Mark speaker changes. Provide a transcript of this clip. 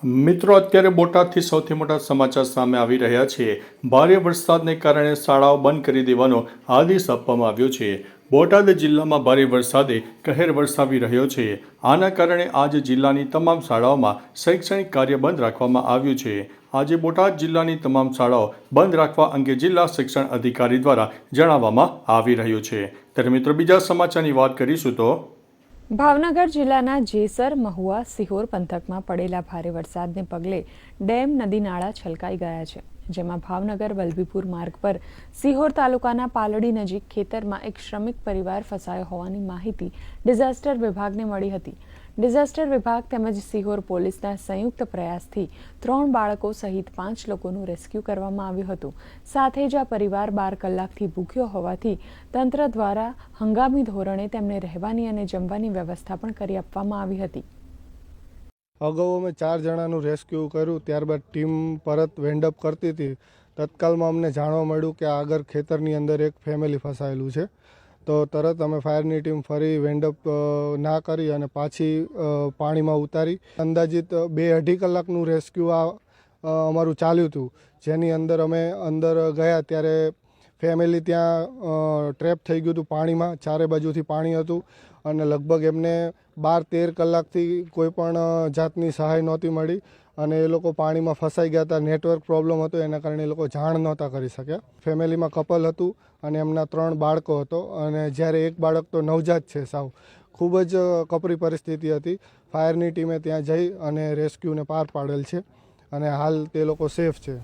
Speaker 1: મિત્રો, અત્યારે બોટાદથી સૌથી મોટા સમાચાર સામે આવી રહ્યા છે। ભારે વરસાદને કારણે શાળાઓ બંધ કરી દેવાનો આદેશ આપવામાં આવ્યો છે। બોટાદ જિલ્લામાં ભારે વરસાદે કહેર વરસાવી રહ્યો છે। આના કારણે આજે જિલ્લાની તમામ શાળાઓમાં શૈક્ષણિક કાર્ય બંધ રાખવામાં આવ્યું છે। આજે બોટાદ જિલ્લાની તમામ શાળાઓ બંધ રાખવા અંગે જિલ્લા શિક્ષણ અધિકારી દ્વારા જણાવવામાં આવી રહ્યું છે। ત્યારે મિત્રો, બીજા સમાચારની વાત કરીશું તો
Speaker 2: ભાવનગર જિલ્લાના જેસર, મહુવા, સિહોર પંથકમાં પડેલા ભારે વરસાદને પગલે ડેમ, નદી નાળા છલકાઈ ગયા છે। જેમાં ભાવનગર વલભીપુર માર્ગ પર સિહોર તાલુકાના પાલડી નજીક ખેતરમાં એક શ્રમિક પરિવાર ફસાયો હોવાની માહિતી ડિઝાસ્ટર વિભાગને મળી હતી। ડિઝાસ્ટર વિભાગ તેમજ સિહોર પોલીસના સંયુક્ત પ્રયાસથી 3 બાળકો સહિત 5 લોકોનું રેસ્ક્યુ કરવામાં આવ્યું હતું। સાથે જ આ પરિવાર 12 કલાકથી ભૂખ્યો હોવાથી તંત્ર દ્વારા હંગામી ધોરણે તેમને રહેવાની અને જમવાની વ્યવસ્થા પણ કરી આપવામાં આવી હતી।
Speaker 3: અગાઉ અમે 4 જણાનું રેસ્ક્યુ કર્યું, ત્યારબાદ ટીમ પરત વેન્ડઅપ કરતી હતી। તત્કાલમાં અમને જાણવા મળ્યું કે આગળ ખેતરની અંદર એક ફેમિલી ફસાયેલું છે, તો તરત અમે ફાયરની ટીમ ફરી વેન્ડઅપ ના કરી અને પાછી પાણીમાં ઉતારી અંદાજિત 2-2.5 કલાકનું રેસ્ક્યુ અમારું ચાલ્યું હતું, જેની અંદર અમે અંદર ગયા ત્યારે ફેમિલી ત્યાં ટ્રેપ થઈ ગયું હતું પાણીમાં। ચારે બાજુથી પાણી હતું અને લગભગ એમને 12-13 કલાકથી કોઈ પણ જાતની સહાય નહોતી મળી અને એ લોકો પાણીમાં ફસાઈ ગયા હતા। નેટવર્ક પ્રોબ્લેમ હતો, એના કારણે એ લોકો જાણ નહોતા કરી શક્યા। ફેમિલીમાં કપલ હતું અને એમના 3 બાળકો હતો અને જ્યારે એક બાળક તો નવજાત છે સાવ। ખૂબ જ કપરી પરિસ્થિતિ હતી। ફાયરની ટીમે ત્યાં જઈ અને રેસ્ક્યુને પાર પાડેલ છે અને હાલ તે લોકો સેફ છે।